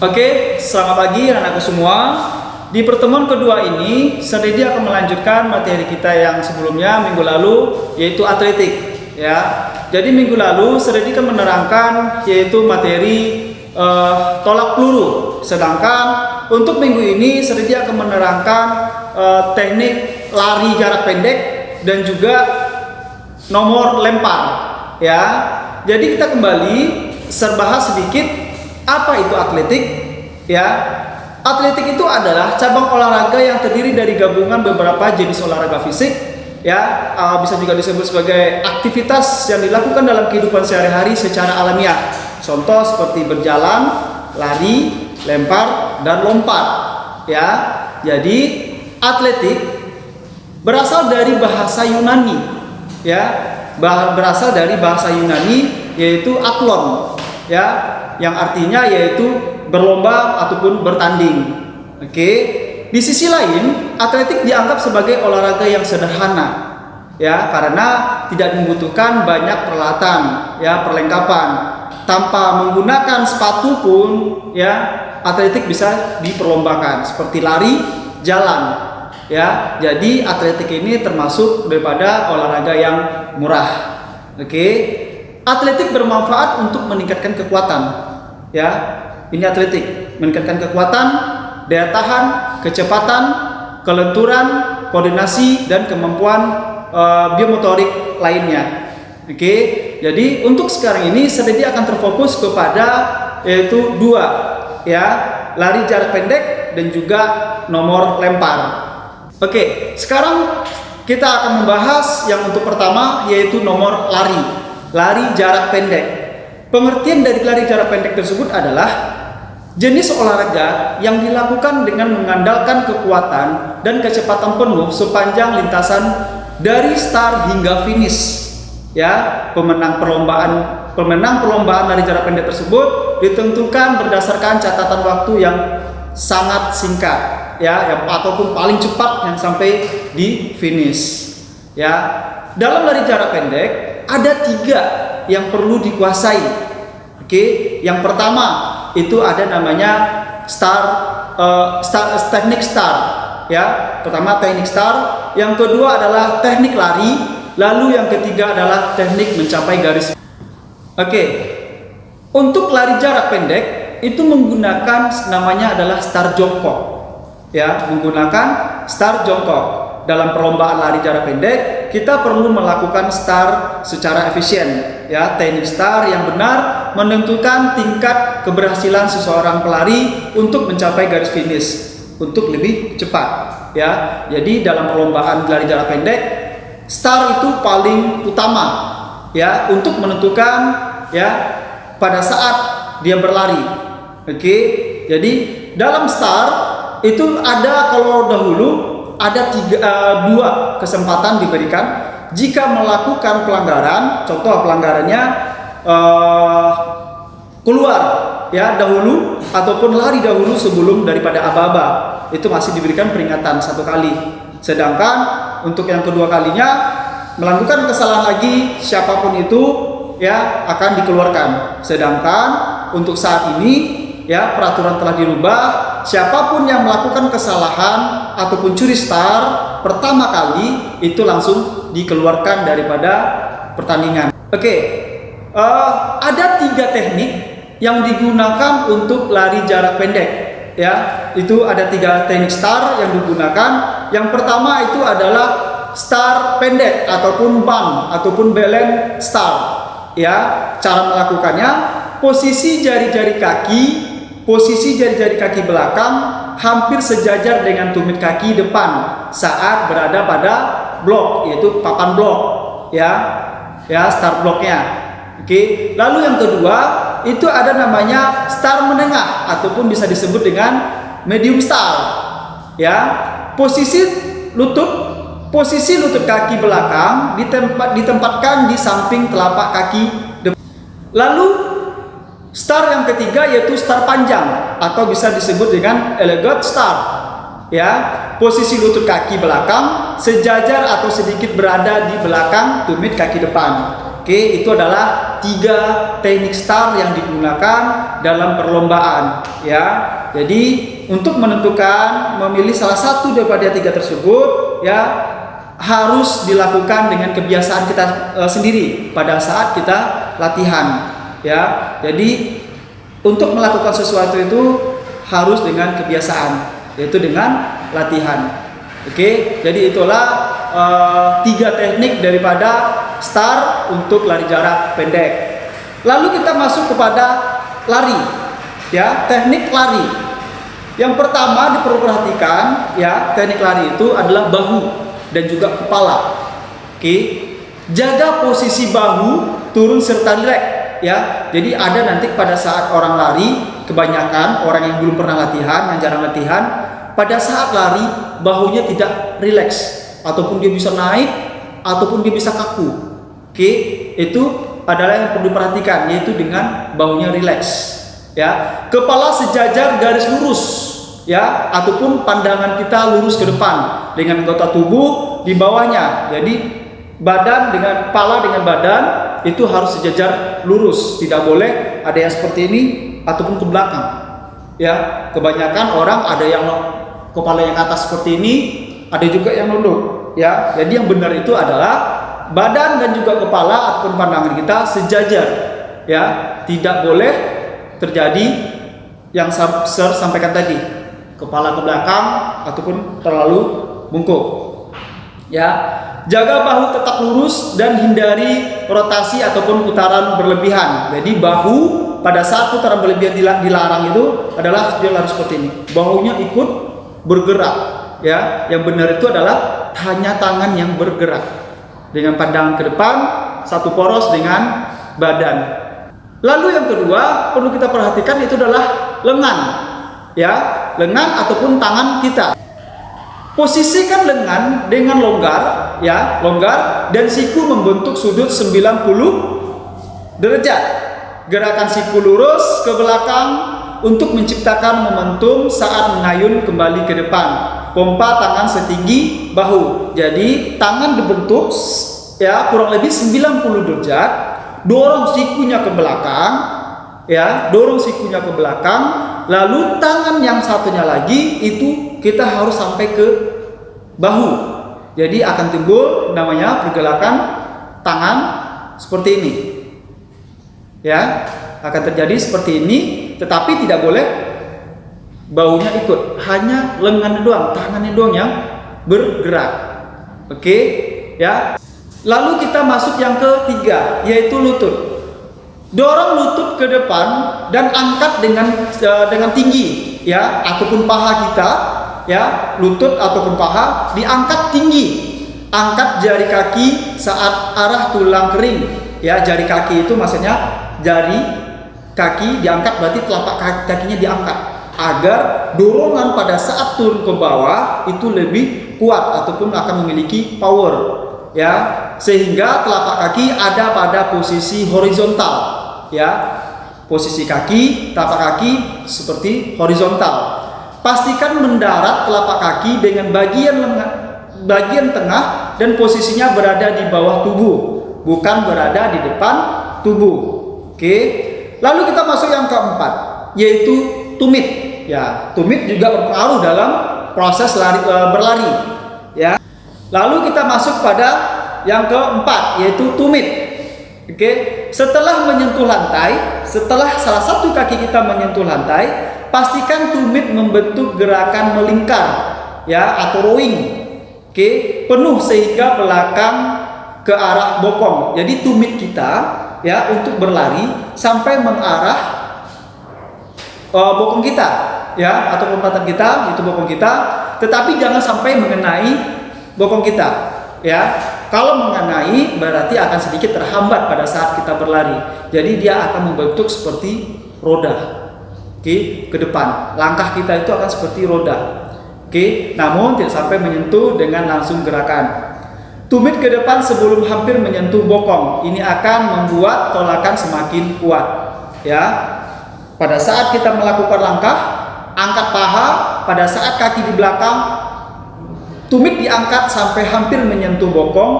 Oke, selamat pagi anak-anakku semua. Di pertemuan kedua ini, Serdedi akan melanjutkan materi kita yang sebelumnya minggu lalu, yaitu atletik. Ya, jadi minggu lalu Serdedi akan menerangkan yaitu materi tolak peluru. Sedangkan untuk minggu ini Serdedi akan menerangkan teknik lari jarak pendek dan juga nomor lempar. Ya, jadi kita kembali bahas sedikit. Apa itu atletik? Ya, atletik itu adalah cabang olahraga yang terdiri dari gabungan beberapa jenis olahraga fisik. Ya, bisa juga disebut sebagai aktivitas yang dilakukan dalam kehidupan sehari-hari secara alamiah. Contoh seperti berjalan, lari, lempar, dan lompat. Ya, jadi atletik berasal dari bahasa Yunani. Ya, berasal dari bahasa Yunani yaitu atlon. Ya, yang artinya yaitu berlomba ataupun bertanding. Oke. Di sisi lain, atletik dianggap sebagai olahraga yang sederhana, ya, karena tidak membutuhkan banyak peralatan, ya, perlengkapan. Tanpa menggunakan sepatu pun, ya, atletik bisa diperlombakan seperti lari, jalan, ya. Jadi atletik ini termasuk daripada olahraga yang murah. Oke. Atletik bermanfaat untuk meningkatkan kekuatan. Ya, ini atletik meningkatkan kekuatan, daya tahan, kecepatan, kelenturan, koordinasi, dan kemampuan biomotorik lainnya. Oke, jadi untuk sekarang ini Serdedi akan terfokus kepada yaitu dua, ya, lari jarak pendek dan juga nomor lempar. Oke, sekarang kita akan membahas yang untuk pertama yaitu nomor lari jarak pendek. Pengertian dari lari jarak pendek tersebut adalah jenis olahraga yang dilakukan dengan mengandalkan kekuatan dan kecepatan penuh sepanjang lintasan dari start hingga finish. Ya, pemenang perlombaan lari jarak pendek tersebut ditentukan berdasarkan catatan waktu yang sangat singkat, ya, ataupun paling cepat yang sampai di finish. Ya, dalam lari jarak pendek ada 3 yang perlu dikuasai. Oke, yang pertama itu ada namanya teknik start. Ya, pertama teknik start, yang kedua adalah teknik lari, lalu yang ketiga adalah teknik mencapai garis. Oke, untuk lari jarak pendek itu menggunakan namanya adalah start jongkok. Ya, menggunakan start jongkok. Dalam perlombaan lari jarak pendek, kita perlu melakukan start secara efisien. Ya, teknik start yang benar menentukan tingkat keberhasilan seseorang pelari untuk mencapai garis finish untuk lebih cepat. Ya, jadi dalam perlombaan lari jarak pendek, start itu paling utama, ya, untuk menentukan, ya, pada saat dia berlari. Oke, jadi dalam start itu ada, kalau dahulu ada 2 kesempatan diberikan jika melakukan pelanggaran. Contoh pelanggarannya keluar, ya, dahulu ataupun lari dahulu sebelum daripada aba-aba, itu masih diberikan peringatan 1 kali. Sedangkan untuk yang kedua kalinya melakukan kesalahan lagi, siapapun itu, ya, akan dikeluarkan. Sedangkan untuk saat ini, ya, peraturan telah dirubah. Siapapun yang melakukan kesalahan ataupun curi start pertama kali itu langsung dikeluarkan daripada pertandingan. Oke, ada 3 teknik yang digunakan untuk lari jarak pendek. Ya, itu ada 3 teknik start yang digunakan. Yang pertama itu adalah start pendek ataupun bun ataupun balance start. Ya, cara melakukannya, posisi jari-jari kaki belakang hampir sejajar dengan tumit kaki depan saat berada pada blok, yaitu papan blok, ya, start bloknya. Oke, lalu yang kedua itu ada namanya start menengah ataupun bisa disebut dengan medium start. Ya, posisi lutut kaki belakang ditempatkan di samping telapak kaki depan. Lalu start yang ketiga yaitu start panjang atau bisa disebut dengan elegant start. Ya, posisi lutut kaki belakang sejajar atau sedikit berada di belakang tumit kaki depan. Oke, itu adalah 3 teknik STAR yang digunakan dalam perlombaan ya. Jadi untuk menentukan memilih salah satu daripada 3 tersebut ya, harus dilakukan dengan kebiasaan kita sendiri pada saat kita latihan ya. Jadi untuk melakukan sesuatu itu harus dengan kebiasaan, yaitu dengan latihan. Oke, jadi itulah 3 teknik daripada STAR untuk lari jarak pendek. Lalu kita masuk kepada lari ya, teknik lari. Yang pertama diperhatikan ya, teknik lari itu adalah bahu dan juga kepala. Oke, jaga posisi bahu turun serta rileks ya. Jadi ada nanti pada saat orang lari, kebanyakan orang yang belum pernah latihan, yang jarang latihan, pada saat lari bahunya tidak rileks, ataupun dia bisa naik ataupun dia bisa kaku. Oke, itu adalah yang perlu diperhatikan, yaitu dengan bahunya rileks ya. Kepala sejajar garis lurus ya, ataupun pandangan kita lurus ke depan dengan anggota tubuh di bawahnya. Jadi badan dengan kepala dengan badan itu harus sejajar lurus, tidak boleh ada yang seperti ini ataupun ke belakang ya. Kebanyakan orang ada yang kepala yang atas seperti ini, ada juga yang nunduk ya. Jadi yang benar itu adalah badan dan juga kepala ataupun pandangan kita sejajar ya, tidak boleh terjadi yang saya sampaikan tadi, kepala ke belakang ataupun terlalu bungkuk ya. Jaga bahu tetap lurus dan hindari rotasi ataupun putaran berlebihan. Jadi bahu pada saat putaran berlebihan dilarang itu adalah dia harus seperti ini, bahunya ikut bergerak ya. Yang benar itu adalah hanya tangan yang bergerak dengan pandangan ke depan, satu poros dengan badan. Lalu yang kedua perlu kita perhatikan itu adalah lengan ya, lengan ataupun tangan kita. Posisikan lengan dengan longgar ya, longgar, dan siku membentuk sudut 90 derajat. Gerakan siku lurus ke belakang untuk menciptakan momentum saat mengayun kembali ke depan. Pompa tangan setinggi bahu. Jadi tangan dibentuk ya kurang lebih 90 derajat, dorong sikunya ke belakang ya, dorong sikunya ke belakang. Lalu tangan yang satunya lagi itu kita harus sampai ke bahu. Jadi akan timbul namanya pergerakan tangan seperti ini ya, akan terjadi seperti ini, tetapi tidak boleh bahunya ikut, hanya lengan doang, tangannya doang yang bergerak. Oke ya. Lalu kita masuk yang ketiga, yaitu lutut. Dorong lutut ke depan dan angkat dengan tinggi ya, ataupun paha kita ya, lutut ataupun paha diangkat tinggi. Angkat jari kaki saat arah tulang kering ya. Jari kaki itu maksudnya jari kaki diangkat, berarti telapak kakinya diangkat agar dorongan pada saat turun ke bawah itu lebih kuat ataupun akan memiliki power ya, sehingga telapak kaki ada pada posisi horizontal ya. Posisi kaki, telapak kaki seperti horizontal. Pastikan mendarat telapak kaki dengan bagian tengah dan posisinya berada di bawah tubuh, bukan berada di depan tubuh. Oke. Lalu kita masuk yang keempat, yaitu tumit ya. Tumit juga berpengaruh dalam proses berlari ya. Lalu kita masuk pada yang keempat, yaitu tumit. Oke, setelah menyentuh lantai, setelah salah satu kaki kita menyentuh lantai, pastikan tumit membentuk gerakan melingkar ya, atau rowing. Oke, penuh sehingga belakang ke arah bokong. Jadi tumit kita ya untuk berlari sampai mengarah bokong kita ya, atau lompatan kita itu bokong kita, tetapi jangan sampai mengenai bokong kita ya. Kalau mengenai berarti akan sedikit terhambat pada saat kita berlari. Jadi dia akan membentuk seperti roda. Oke, ke depan. Langkah kita itu akan seperti roda. Oke, namun tidak sampai menyentuh dengan langsung gerakan. Tumit ke depan sebelum hampir menyentuh bokong. Ini akan membuat tolakan semakin kuat. Ya. Pada saat kita melakukan langkah, angkat paha. Pada saat kaki di belakang, tumit diangkat sampai hampir menyentuh bokong,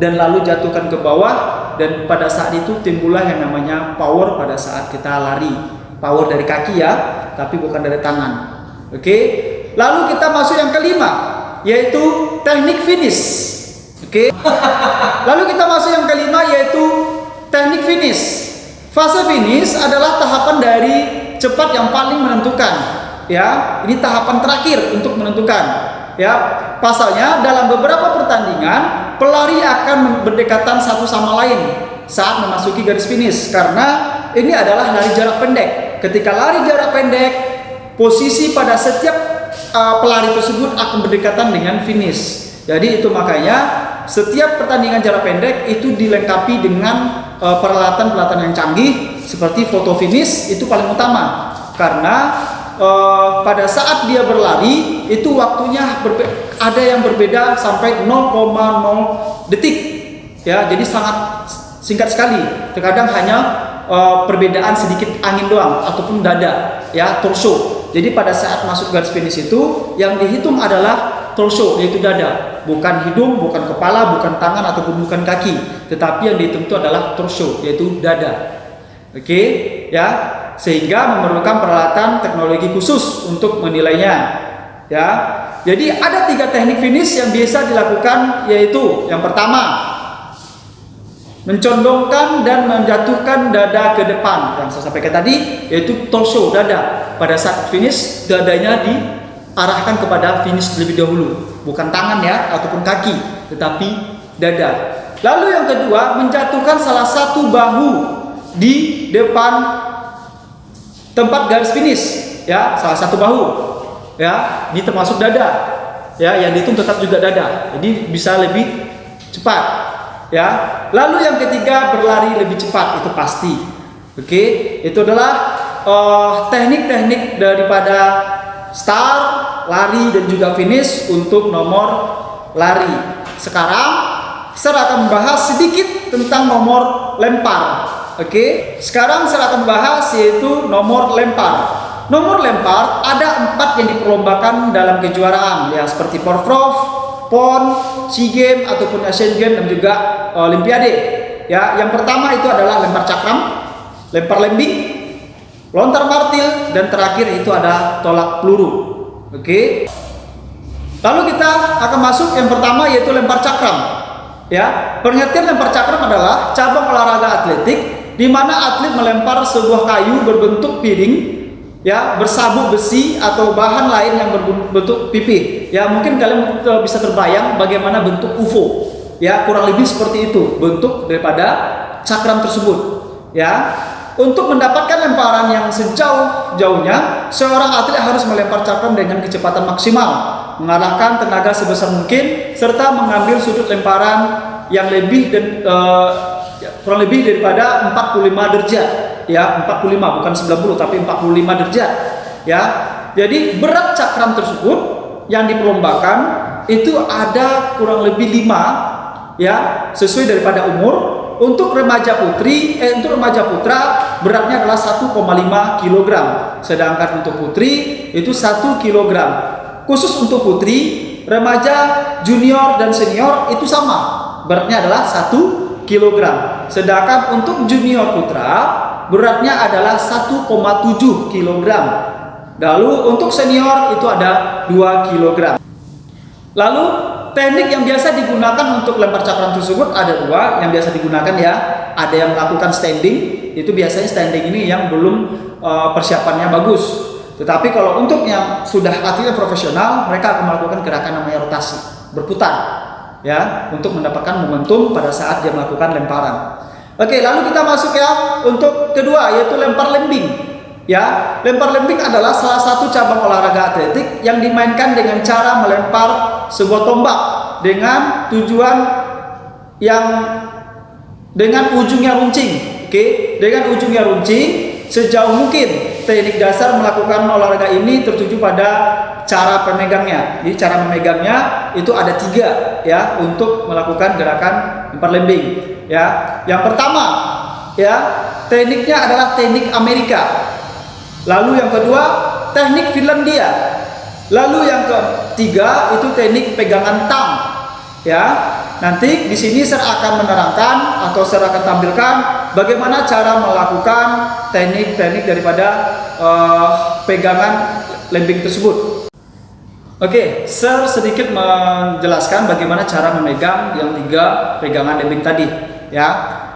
dan lalu jatuhkan ke bawah, dan pada saat itu timbullah yang namanya power pada saat kita lari. Power dari kaki ya, tapi bukan dari tangan. Oke. Lalu kita masuk yang kelima, yaitu teknik finish. Oke. Lalu kita masuk yang kelima, yaitu teknik finish. Fase finish adalah tahapan dari cepat yang paling menentukan. Ya, ini tahapan terakhir untuk menentukan. Ya, pasalnya dalam beberapa pertandingan pelari akan berdekatan satu sama lain saat memasuki garis finish, karena ini adalah lari jarak pendek. Ketika lari jarak pendek, posisi pada setiap pelari tersebut akan berdekatan dengan finish. Jadi itu makanya setiap pertandingan jarak pendek itu dilengkapi dengan peralatan-peralatan yang canggih seperti foto finish. Itu paling utama, karena pada saat dia berlari itu waktunya ada yang berbeda sampai 0,0 detik ya, jadi sangat singkat sekali. Terkadang hanya perbedaan sedikit angin doang ataupun dada ya, torso. Jadi pada saat masuk garis finish itu yang dihitung adalah torso, yaitu dada, bukan hidung, bukan kepala, bukan tangan ataupun bukan kaki, tetapi yang dihitung itu adalah torso, yaitu dada. Oke, ya, sehingga memerlukan peralatan teknologi khusus untuk menilainya. Ya, jadi ada 3 teknik finish yang biasa dilakukan, yaitu yang pertama, mencondongkan dan menjatuhkan dada ke depan. Yang saya sampaikan tadi, yaitu torso, dada. Pada saat finish, dadanya diarahkan kepada finish terlebih dahulu, bukan tangan ya ataupun kaki, tetapi dada. Lalu yang kedua, menjatuhkan salah satu bahu di depan tempat garis finish ya, salah satu bahu ya, ini termasuk dada ya, yang dihitung tetap juga dada, jadi bisa lebih cepat ya. Lalu yang ketiga, berlari lebih cepat, itu pasti. Oke, itu adalah teknik-teknik daripada start, lari dan juga finish untuk nomor lari. Sekarang saya akan membahas sedikit tentang nomor lempar. Oke, sekarang saya akan bahas yaitu nomor lempar. Nomor lempar ada 4 yang diperlombakan dalam kejuaraan ya, seperti Porprov, PON, SEA Games ataupun Asian Games dan juga Olimpiade. Ya, yang pertama itu adalah lempar cakram, lempar lembing, lontar martil, dan terakhir itu ada tolak peluru. Oke. Lalu kita akan masuk yang pertama, yaitu lempar cakram. Ya, pengertian lempar cakram adalah cabang olahraga atletik di mana atlet melempar sebuah kayu berbentuk piring ya, bersabuk besi atau bahan lain yang berbentuk pipih. Ya, mungkin kalian bisa terbayang bagaimana bentuk UFO. Ya, kurang lebih seperti itu bentuk daripada cakram tersebut. Ya, untuk mendapatkan lemparan yang sejauh-jauhnya, seorang atlet harus melempar cakram dengan kecepatan maksimal, mengarahkan tenaga sebesar mungkin, serta mengambil sudut lemparan yang lebih dan kurang lebih daripada 45 derajat ya, 45 bukan 90 tapi 45 derajat ya. Jadi berat cakram tersebut yang diperlombakan itu ada kurang lebih 5 ya, sesuai daripada umur. Untuk remaja untuk remaja putra beratnya adalah 1,5 kg, sedangkan untuk putri itu 1 kg. Khusus untuk putri, remaja, junior dan senior itu sama, beratnya adalah 1 kg. Sedangkan untuk junior putra beratnya adalah 1,7 kg. Lalu untuk senior itu ada 2 kg. Lalu teknik yang biasa digunakan untuk lempar cakram tersebut ada 2 yang biasa digunakan ya. Ada yang melakukan standing, itu biasanya standing ini yang belum persiapannya bagus. Tetapi kalau untuk yang sudah atlet profesional, mereka akan melakukan gerakan namanya rotasi, berputar ya, untuk mendapatkan momentum pada saat dia melakukan lemparan. Oke, lalu kita masuk ya untuk kedua, yaitu lempar lembing. Ya, lempar lembing adalah salah satu cabang olahraga atletik yang dimainkan dengan cara melempar sebuah tombak dengan tujuan yang dengan ujungnya runcing. Oke, dengan ujungnya runcing sejauh mungkin. Teknik dasar melakukan olahraga ini tertuju pada cara pemegangnya. Jadi cara memegangnya itu ada 3 ya untuk melakukan gerakan lempar lembing. Ya, yang pertama ya, tekniknya adalah teknik Amerika. Lalu yang kedua, teknik Finlandia. Lalu yang ketiga itu teknik pegangan tang. Ya, nanti di sini saya akan menerangkan atau saya akan tampilkan bagaimana cara melakukan teknik-teknik daripada pegangan lembing tersebut. Oke, saya sedikit menjelaskan bagaimana cara memegang yang 3 pegangan lembing tadi. Ya,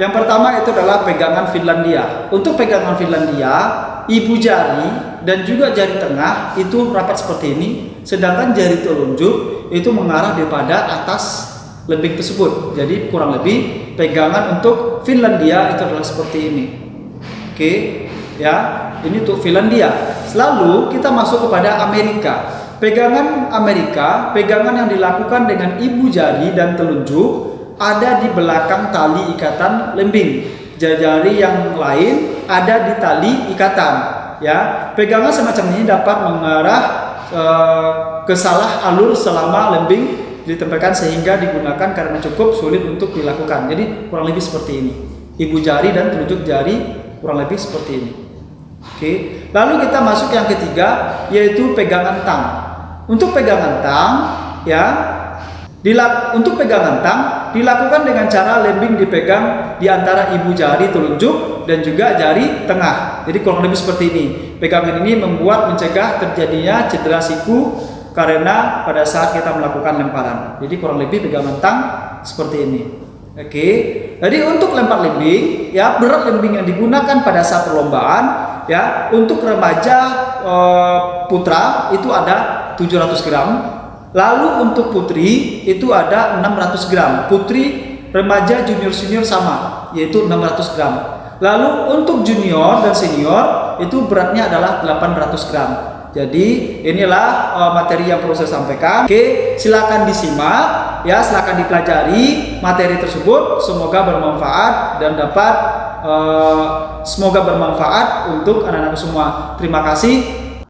yang pertama itu adalah pegangan Finlandia. Untuk pegangan Finlandia, ibu jari dan juga jari tengah itu rapat seperti ini, sedangkan jari telunjuk itu mengarah daripada atas lembing tersebut. Jadi kurang lebih pegangan untuk Finlandia itu adalah seperti ini. Oke, ya, ini untuk Finlandia. Lalu kita masuk kepada Amerika. Pegangan Amerika, pegangan yang dilakukan dengan ibu jari dan telunjuk ada di belakang tali ikatan lembing. Jari-jari yang lain ada di tali ikatan. Ya, pegangan semacam ini dapat mengarah ke salah alur selama lembing ditempelkan sehingga digunakan karena cukup sulit untuk dilakukan. Jadi kurang lebih seperti ini. Ibu jari dan telunjuk jari kurang lebih seperti ini. Oke. Lalu kita masuk yang ketiga, yaitu pegangan tang. Untuk pegangan tang, ya, untuk pegangan tang dilakukan dengan cara lembing dipegang di antara ibu jari telunjuk dan juga jari tengah. Jadi kurang lebih seperti ini. Pegangan ini membuat mencegah terjadinya cedera siku karena pada saat kita melakukan lemparan. Jadi kurang lebih pegangan tang seperti ini. Oke. Jadi untuk lempar lembing, ya, berat lembing yang digunakan pada saat perlombaan, ya, untuk remaja putra itu ada 700 gram. Lalu untuk putri itu ada 600 gram. Putri, remaja, junior, senior sama, yaitu 600 gram. Lalu untuk junior dan senior itu beratnya adalah 800 gram. Jadi inilah materi yang perlu saya sampaikan. Oke, silakan disimak, ya, silakan dipelajari materi tersebut. Semoga bermanfaat dan semoga bermanfaat untuk anak-anak semua. Terima kasih.